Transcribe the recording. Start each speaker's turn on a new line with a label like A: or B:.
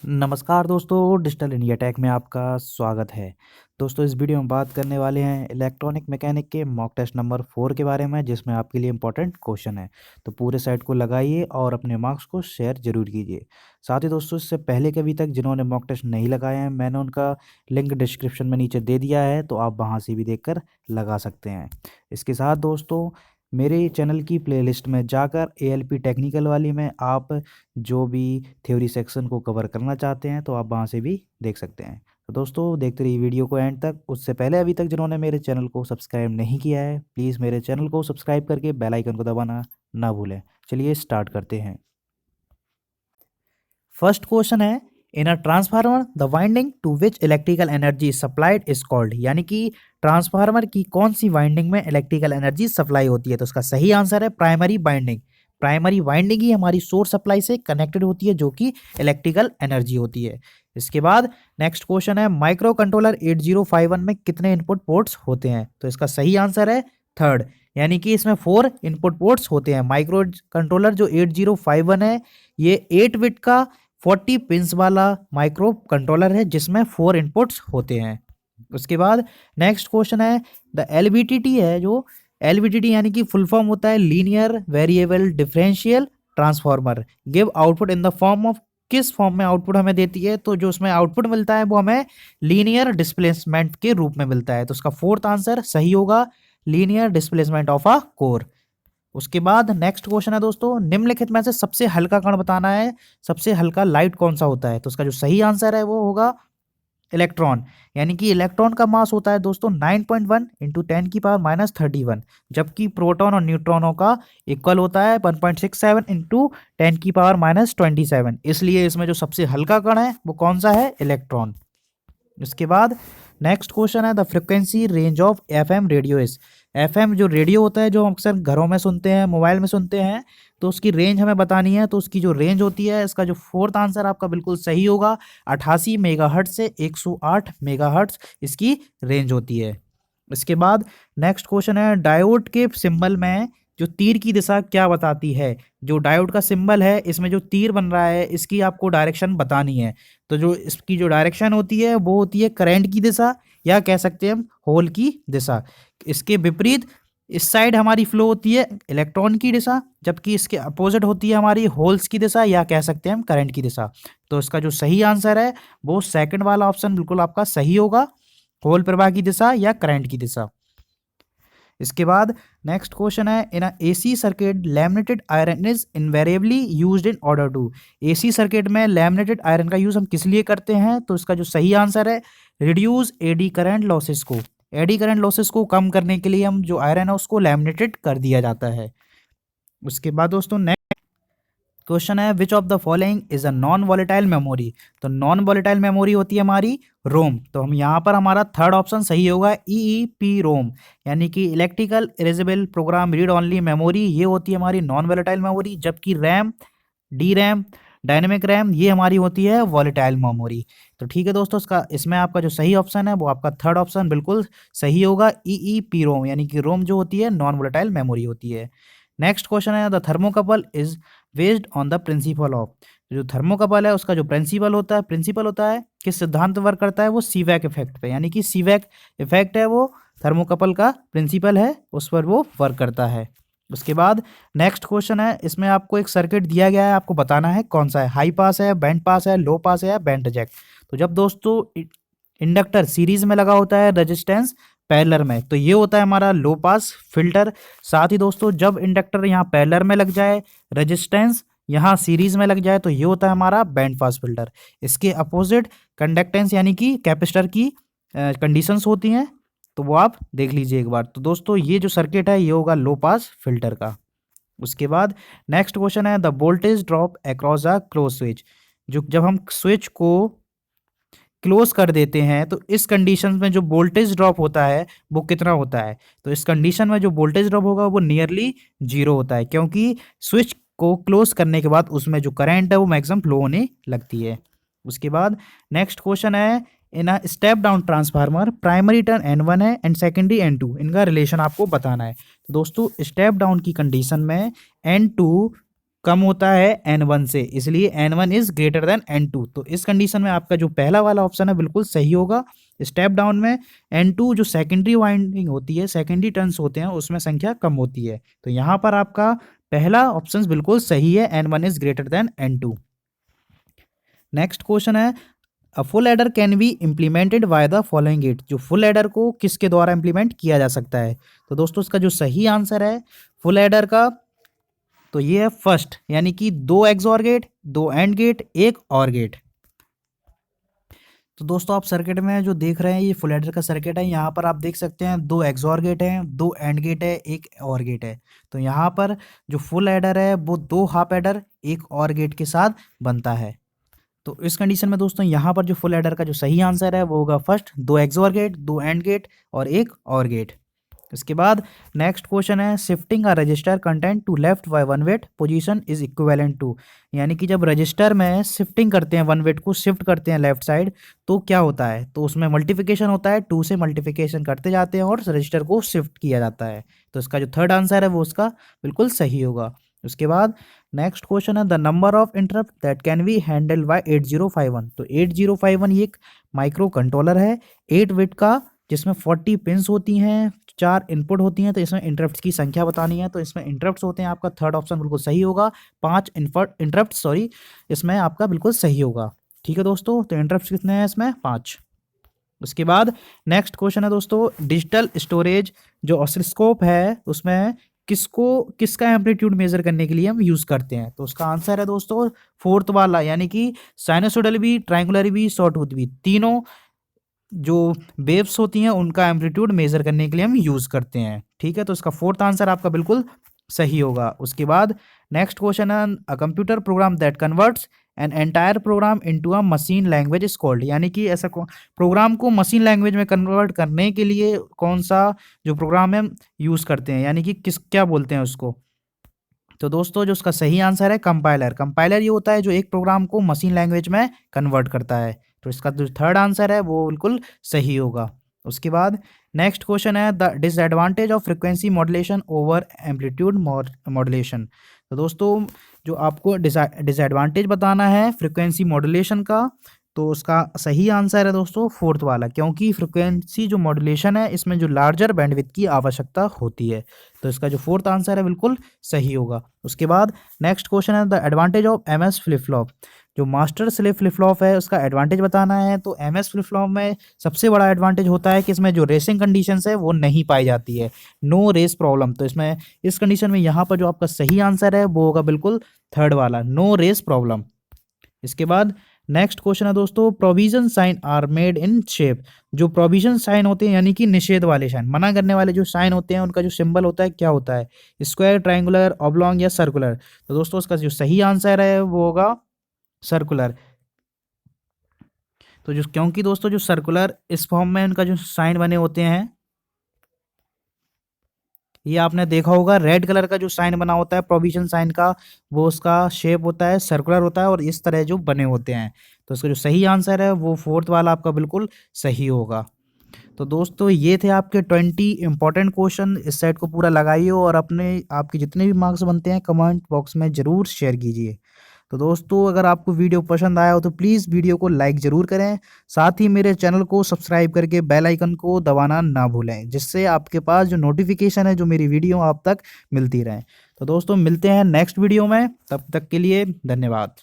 A: नमस्कार दोस्तों, digital India take में आपका स्वागत है। दोस्तों, इस वीडियो में बात करने वाले हैं इलेक्ट्रॉनिक मैकेनिक के मॉक टेस्ट नंबर 4 के बारे में, जिसमें आपके लिए इम्पोर्टेंट क्वेश्चन है। तो पूरे सेट को लगाइए और अपने मार्क्स को शेयर ज़रूर कीजिए। साथ ही दोस्तों, इससे पहले के अभी तक जिन्होंने मॉक टेस्ट नहीं लगाए हैं, मैंने उनका लिंक डिस्क्रिप्शन में नीचे दे दिया है, तो आप वहाँ से भी देखकर लगा सकते हैं। इसके साथ दोस्तों, मेरे चैनल की प्लेलिस्ट में जाकर एएलपी टेक्निकल वाली में आप जो भी थ्योरी सेक्शन को कवर करना चाहते हैं तो आप वहाँ से भी देख सकते हैं। तो दोस्तों, देखते रहिए वीडियो को एंड तक। उससे पहले अभी तक जिन्होंने मेरे चैनल को सब्सक्राइब नहीं किया है, प्लीज़ मेरे चैनल को सब्सक्राइब करके बेल आइकन को दबाना ना भूलें। चलिए स्टार्ट करते हैं। फर्स्ट क्वेश्चन है, in a transformer the winding to which electrical energy supplied is called, यानी कि ट्रांसफार्मर की कौन सी वाइंडिंग में इलेक्ट्रिकल एनर्जी सप्लाई होती है। तो उसका सही आंसर है प्राइमरी वाइंडिंग। प्राइमरी वाइंडिंग ही हमारी सोर्स सप्लाई से कनेक्टेड होती है, जो कि इलेक्ट्रिकल एनर्जी होती है। इसके बाद नेक्स्ट क्वेश्चन है, माइक्रो कंट्रोलर 8051 में कितने इनपुट पोर्ट्स होते हैं। तो इसका सही आंसर है थर्ड, यानी कि इसमें 4 इनपुट पोर्ट्स होते हैं। माइक्रो कंट्रोलर जो 8051 है, ये 8 बिट का 40 पिंस वाला माइक्रो कंट्रोलर है, जिसमें 4 इनपुट्स होते हैं। उसके बाद नेक्स्ट क्वेश्चन है, द एलवीटीटी है, जो एलवीटीटी यानी कि फुल फॉर्म होता है linear variable differential transformer, give output in the form of, किस फॉर्म में आउटपुट हमें देती है। तो जो उसमें आउटपुट मिलता है वो हमें लीनियर डिस्प्लेसमेंट के रूप में मिलता है। तो उसका फोर्थ आंसर सही होगा, linear displacement of a core. उसके बाद नेक्स्ट क्वेश्चन है दोस्तों, निम्नलिखित में से सबसे हल्का कण बताना है, सबसे हल्का लाइट कौन सा होता है। तो उसका जो सही आंसर है वो होगा इलेक्ट्रॉन, यानी कि इलेक्ट्रॉन का मास होता है दोस्तों 9.1 इंटू 10⁻31, जबकि प्रोटॉन और न्यूट्रॉनों का इक्वल होता है 1.67 इंटू 10⁻27। इसलिए इसमें जो सबसे हल्का कण है वो कौन सा है, इलेक्ट्रॉन। उसके बाद नेक्स्ट क्वेश्चन है, the frequency range of FM radio is. FM जो रेडियो होता है, जो हम अक्सर घरों में सुनते हैं, मोबाइल में सुनते हैं, तो उसकी रेंज हमें बतानी है। तो उसकी जो रेंज होती है, इसका जो फोर्थ आंसर आपका बिल्कुल सही होगा, 88 मेगाहर्ट्ज से 108 मेगाहर्ट्ज इसकी रेंज होती है। इसके बाद नेक्स्ट क्वेश्चन है, डायोड के सिंबल में जो तीर की दिशा क्या बताती है। जो डायोड का सिंबल है, इसमें जो तीर बन रहा है, इसकी आपको डायरेक्शन बतानी है। तो जो इसकी जो डायरेक्शन होती है वो होती है करंट की दिशा, या कह सकते हैं हम होल की दिशा। इसके विपरीत इस साइड हमारी फ्लो होती है इलेक्ट्रॉन की दिशा, जबकि इसके अपोजिट होती है हमारी होल्स की दिशा, या कह सकते हैं हम करंट की दिशा। तो इसका जो सही आंसर है वो सेकंड वाला ऑप्शन बिल्कुल आपका सही होगा, होल प्रवाह की दिशा या करंट की दिशा। इसके बाद नेक्स्ट क्वेश्चन है, in AC circuit laminated iron is invariably used in order to. AC circuit में लैमिनेटेड आयरन का यूज हम किस लिए करते हैं। तो इसका जो सही आंसर है, रिड्यूस एडी करंट लॉसेस को। एडी करंट लॉसेस को कम करने के लिए हम जो आयरन है उसको लैमिनेटेड कर दिया जाता है। उसके बाद दोस्तों क्वेश्चन है, which of the following is a non volatile memory. तो नॉन वॉलेटाइल मेमोरी होती है हमारी रोम। तो हम यहाँ पर हमारा थर्ड ऑप्शन सही होगा, ईईपी रोम, यानी कि electrical erasable program read only memory, ये होती है हमारी नॉन वॉलेटाइल मेमोरी। जबकि RAM, DRAM, dynamic RAM, ये हमारी होती है वॉलेटाइल मेमोरी। तो ठीक है दोस्तों, इसमें आपका जो सही ऑप्शन है वो आपका थर्ड ऑप्शन बिल्कुल सही होगा, ईईपी रोम, यानी कि रोम जो होती है नॉन वॉलेटाइल मेमोरी होती है। नेक्स्ट क्वेश्चन है, the thermocouple is based on the principle of. जो थर्मोकपल है उसका जो प्रिंसिपल होता है किस सिद्धांत पर वर्क करता है, वो सीवैक इफेक्ट पे, यानी कि सीवैक इफेक्ट है वो थर्मोकपल का प्रिंसिपल है, उस पर वो वर्क करता है। उसके बाद नेक्स्ट क्वेश्चन है, इसमें आपको एक सर्किट दिया गया है, आपको बताना है कौन सा है, हाई पास है, बैंड पास है, लो पास है या बैंड रिजेक्ट। तो जब दोस्तों इंडक्टर सीरीज में लगा होता है, रेजिस्टेंस पैरेलल में, तो ये होता है हमारा लो पास फिल्टर। साथ ही दोस्तों जब इंडक्टर यहाँ पैरेलल में लग जाए, रेजिस्टेंस यहाँ सीरीज में लग जाए, तो ये होता है हमारा बैंड पास फिल्टर। इसके अपोजिट कंडक्टेंस यानी कि कैपेसिटर की कंडीशंस होती हैं, तो वो आप देख लीजिए एक बार। तो दोस्तों ये जो सर्किट है ये होगा लो पास फिल्टर का। उसके बाद नेक्स्ट क्वेश्चन है, the voltage drop across a close switch. जो जब हम स्विच को क्लोज कर देते हैं तो इस कंडीशन में जो वोल्टेज ड्रॉप होता है वो कितना होता है। तो इस कंडीशन में जो वोल्टेज ड्रॉप होगा वो नियरली 0 होता है, क्योंकि स्विच को क्लोज करने के बाद उसमें जो करंट है वो मैक्सिमम फ्लो होने लगती है। उसके बाद नेक्स्ट क्वेश्चन है, in a step down transformer primary turn N1 है एंड सेकेंडरी N2, इनका रिलेशन आपको बताना है। तो दोस्तों स्टेप डाउन की कंडीशन में N2 कम होता है N1 से, इसलिए N1 is greater than N2। तो इस कंडीशन में आपका जो पहला वाला ऑप्शन है बिल्कुल सही होगा। स्टेप डाउन में N2 जो सेकेंडरी वाइंडिंग होती है, सेकेंडरी टर्न्स होते हैं, उसमें संख्या कम होती है। तो यहाँ पर आपका पहला ऑप्शन बिल्कुल सही है, N1 is greater than N2। Next question है, a full adder can be implemented by the following gate. जो फुल एडर को किसके द्वारा इम्प्लीमेंट किया जा सकता है? तो दोस्तों इसका जो सही आंसर है फुल एडर का, तो ये है फर्स्ट, यानी कि 2 XOR gate, 2 and gate, 1 OR gate. तो दोस्तों आप सर्किट में जो देख रहे हैं ये फुल एडर का सर्किट है। यहाँ पर आप देख सकते हैं 2 एक्सऑर गेट हैं, 2 एंड गेट है, 1 और गेट है। तो यहाँ पर जो फुल एडर है वो 2 हाफ एडर 1 और गेट के साथ बनता है। तो इस कंडीशन में दोस्तों यहाँ पर जो फुल एडर का जो सही आंसर है वो होगा first, 2 XOR gate, 2 and gate और 1 और गेट। इसके बाद नेक्स्ट क्वेश्चन है, shifting a register content to left by 1 bit position is equivalent to. यानी कि जब रजिस्टर में शिफ्टिंग करते हैं, 1 वेट को शिफ्ट करते हैं लेफ्ट साइड, तो क्या होता है? तो उसमें मल्टीप्लिकेशन होता है, 2 से मल्टीप्लिकेशन करते जाते हैं और रजिस्टर को शिफ्ट किया जाता है। तो इसका जो थर्ड आंसर है वो उसका बिल्कुल सही होगा। उसके बाद नेक्स्ट क्वेश्चन है, the number of interrupt that can be handle bye 8051। तो 8051 ये एक माइक्रो कंट्रोलर है 8 बिट का, जिसमें 40 पिंस होती हैं, 4 इनपुट होती हैं। तो इसमें इंटरप्ट्स की संख्या बतानी है, तो इसमें इंटरप्ट्स होते हैं, आपका थर्ड ऑप्शन बिल्कुल सही होगा। 5 इंटरप्ट इसमें आपका बिल्कुल सही होगा। ठीक है दोस्तों, तो इंटरप्ट्स कितने हैं इसमें? 5। उसके बाद नेक्स्ट क्वेश्चन है दोस्तों, डिजिटल स्टोरेज जो ऑसिलोस्कोप है उसमें किसका एम्पलीट्यूड मेजर करने के लिए हम यूज़ करते हैं? तो उसका आंसर है दोस्तों फोर्थ वाला, यानी कि साइनसोइडल भी, ट्रायंगुलर भी, सॉटूथ भी, तीनों जो वेव्स होती हैं उनका एम्पलीट्यूड मेजर करने के लिए हम यूज़ करते हैं। ठीक है, तो इसका फोर्थ आंसर आपका बिल्कुल सही होगा। उसके बाद नेक्स्ट क्वेश्चन है, a computer program that converts an entire programme into a machine language is called. यानी कि ऐसा प्रोग्राम को मशीन लैंग्वेज में कन्वर्ट करने के लिए कौन सा जो प्रोग्राम है यूज़ करते हैं, यानी कि क्या बोलते हैं उसको? तो दोस्तों जो उसका सही आंसर है कंपाइलर। कंपाइलर ये होता है जो एक प्रोग्राम को मशीन लैंग्वेज में कन्वर्ट करता है। तो इसका जो थर्ड आंसर है वो बिल्कुल सही होगा। उसके बाद नेक्स्ट क्वेश्चन है, the disadvantage of frequency modulation over amplitude modulation. तो दोस्तों जो आपको डिसएडवांटेज बताना है फ्रिक्वेंसी मॉड्यूलेशन का, तो उसका सही आंसर है दोस्तों फोर्थ वाला, क्योंकि फ्रिक्वेंसी जो मॉड्यूलेशन है इसमें जो लार्जर बैंडविड्थ की आवश्यकता होती है। तो इसका जो फोर्थ आंसर है बिल्कुल सही होगा। उसके बाद नेक्स्ट क्वेश्चन है, the advantage of MS flip flop. जो मास्टर स्लेव फ्लिप फ्लॉप है उसका एडवांटेज बताना है। तो एमएस फ्लिप फ्लॉप में सबसे बड़ा एडवांटेज होता है कि इसमें जो रेसिंग कंडीशंस है वो नहीं पाई जाती है, नो रेस प्रॉब्लम। तो इसमें इस कंडीशन में यहाँ पर जो आपका सही आंसर है वो होगा बिल्कुल थर्ड वाला, नो रेस प्रॉब्लम। इसके बाद नेक्स्ट क्वेश्चन है दोस्तों, provision sign are made in shape. जो प्रोविजन साइन होते हैं यानी कि निषेध वाले साइन, मना करने वाले जो साइन होते हैं उनका जो सिंबल होता है क्या होता है? स्क्वायर, ट्रायंगुलर, ऑब्लॉन्ग या सर्कुलर। तो दोस्तों उसका जो सही आंसर है वो होगा सर्कुलर। तो जो क्योंकि दोस्तों जो सर्कुलर इस फॉर्म में उनका जो साइन बने होते हैं, ये आपने देखा होगा रेड कलर का जो साइन बना होता है प्रोविजन साइन का, वो उसका शेप होता है सर्कुलर होता है और इस तरह जो बने होते हैं। तो इसका जो सही आंसर है वो फोर्थ वाला आपका बिल्कुल सही होगा। तो दोस्तों ये थे आपके 20 इंपॉर्टेंट क्वेश्चन। इस सेट को पूरा लगाइए और अपने आपके जितने भी मार्क्स बनते हैं कमेंट बॉक्स में ज़रूर शेयर कीजिए। तो दोस्तों अगर आपको वीडियो पसंद आया हो तो प्लीज़ वीडियो को लाइक ज़रूर करें, साथ ही मेरे चैनल को सब्सक्राइब करके बेल आइकन को दबाना ना भूलें, जिससे आपके पास जो नोटिफिकेशन है जो मेरी वीडियो आप तक मिलती रहे। तो दोस्तों मिलते हैं नेक्स्ट वीडियो में, तब तक के लिए धन्यवाद।